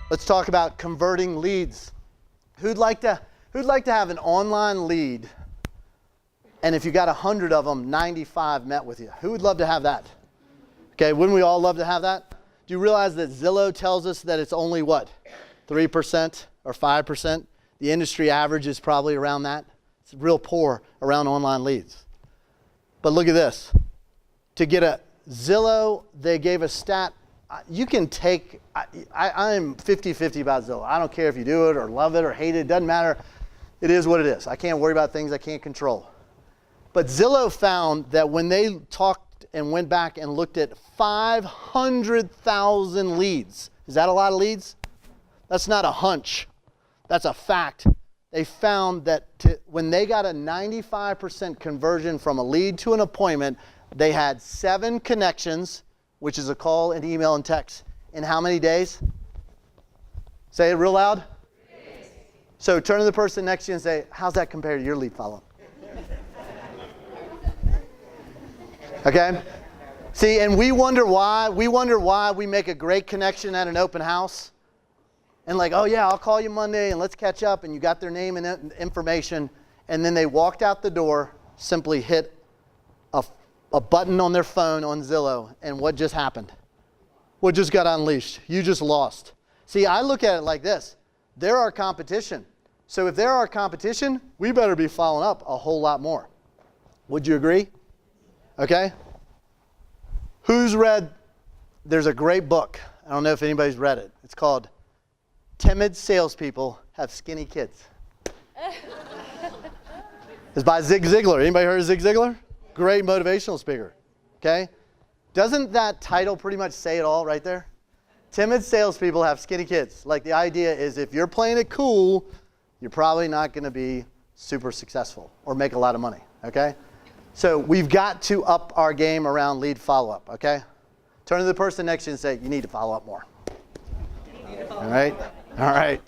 Let's talk about converting leads. Who'd like to have an online lead, and if you got 100 of them, 95 met with you? Who would love to have that? Okay, wouldn't we all love to have that? Do you realize that Zillow tells us that it's only what? 3% or 5%? The industry average is probably around that. It's real poor around online leads. But look at this. To get a Zillow, they gave a stat. You can take, I'm 50-50 about Zillow. I don't care if you do it or love it or hate it. It doesn't matter. It is what it is. I can't worry about things I can't control. But Zillow found that when they talked and went back and looked at 500,000 leads. Is that a lot of leads? That's not a hunch. That's a fact. They found that when they got a 95% conversion from a lead to an appointment, they had 7 connections, which is a call and email and text, in how many days? Say it real loud. So turn to the person next to you and say, how's that compared to your lead follow-up? Okay? See, and we wonder why we make a great connection at an open house. And like, oh yeah, I'll call you Monday and let's catch up, and you got their name and information, and then they walked out the door, simply hit a button on their phone on Zillow, and what just happened? What just got unleashed? You just lost. See, I look at it like this. They're our competition. So if they're our competition, we better be following up a whole lot more. Would you agree? Okay? Who's read, there's a great book. I don't know if anybody's read it. It's called Timid Salespeople Have Skinny Kids. It's by Zig Ziglar. Anybody heard of Zig Ziglar? Great motivational speaker. Okay? Doesn't that title pretty much say it all right there? Timid salespeople have skinny kids. Like, the idea is if you're playing it cool, you're probably not going to be super successful or make a lot of money. Okay? So we've got to up our game around lead follow-up. Okay? Turn to the person next to you and say, you need to follow up more. All right? All right.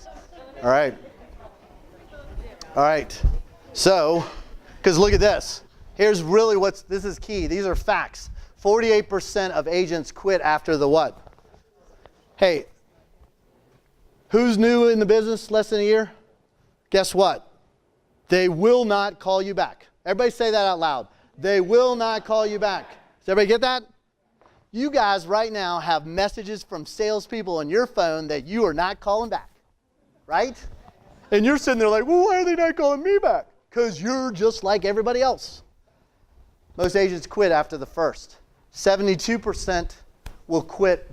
All right. All right. So, because look at this. Here's really this is key. These are facts. 48% of agents quit after the what? Hey, who's new in the business less than a year? Guess what? They will not call you back. Everybody say that out loud. They will not call you back. Does everybody get that? You guys right now have messages from salespeople on your phone that you are not calling back, right? And you're sitting there like, well, why are they not calling me back? Because you're just like everybody else. Most agents quit after the first. 72% will quit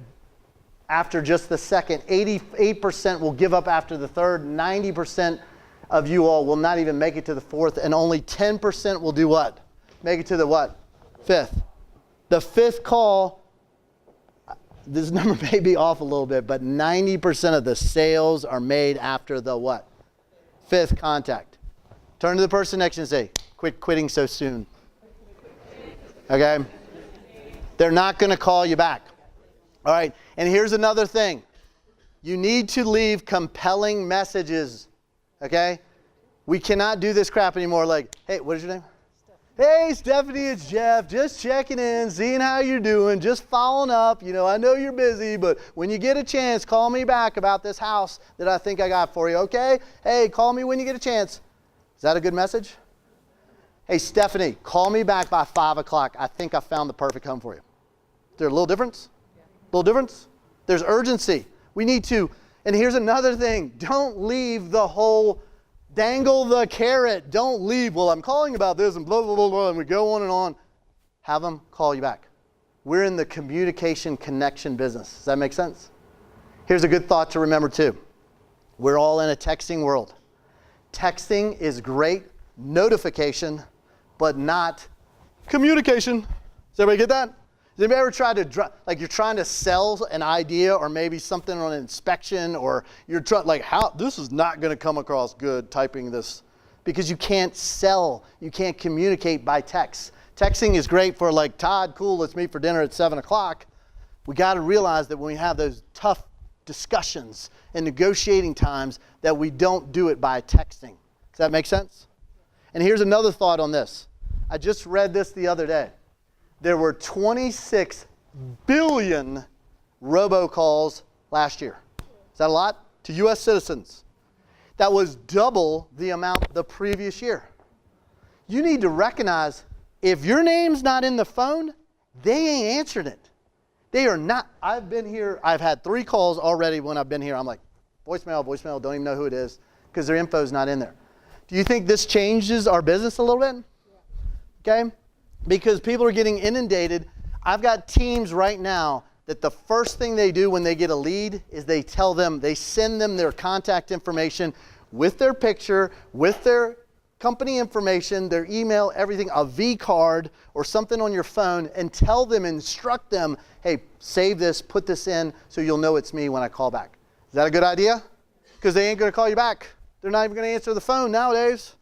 after just the second. 88% will give up after the third. 90% of you all will not even make it to the fourth. And only 10% will do what? Make it to the what? Fifth. The fifth call, this number may be off a little bit, but 90% of the sales are made after the what? Fifth contact. Turn to the person next to you and say, quit quitting so soon. Okay? They're not going to call you back. All right? And here's another thing. You need to leave compelling messages. Okay? We cannot do this crap anymore like, hey, what is your name? Hey, Stephanie, it's Jeff. Just checking in, seeing how you're doing, just following up. You know, I know you're busy, but when you get a chance, call me back about this house that I think I got for you, okay? Hey, call me when you get a chance. Is that a good message? Hey, Stephanie, call me back by 5 o'clock. I think I found the perfect home for you. Is there a little difference? Yeah. Little difference? There's urgency. We need to, and here's another thing. Don't leave the whole, dangle the carrot. Don't leave, well, I'm calling about this and blah, blah, blah, blah, and we go on and on. Have them call you back. We're in the communication connection business. Does that make sense? Here's a good thought to remember too. We're all in a texting world. Texting is great notification, but not communication. Does everybody get that? Has anybody ever tried to, like, you're trying to sell an idea or maybe something on an inspection, or you're trying, like, how, this is not going to come across good typing this, because you can't sell, you can't communicate by text. Texting is great for like, Todd, cool, let's meet for dinner at 7 o'clock. We got to realize that when we have those tough discussions and negotiating times that we don't do it by texting. Does that make sense? And here's another thought on this. I just read this the other day. There were 26 billion robocalls last year. Does Is that a lot? To U.S. citizens. That was double the amount the previous year. You need to recognize if your name's not in the phone, they ain't answered it. They are not. I've been here. I've had 3 calls already when I've been here. I'm like, voicemail, voicemail, don't even know who it is because their info's not in there. Do you think this changes our business a little bit? Okay? Because people are getting inundated. I've got teams right now that the first thing they do when they get a lead is they send them their contact information with their picture, with their company information, their email, everything, a V card or something on your phone, and tell them, instruct them, hey, save this, put this in so you'll know it's me when I call back. Is that a good idea? Because they ain't going to call you back. They're not even going to answer the phone nowadays.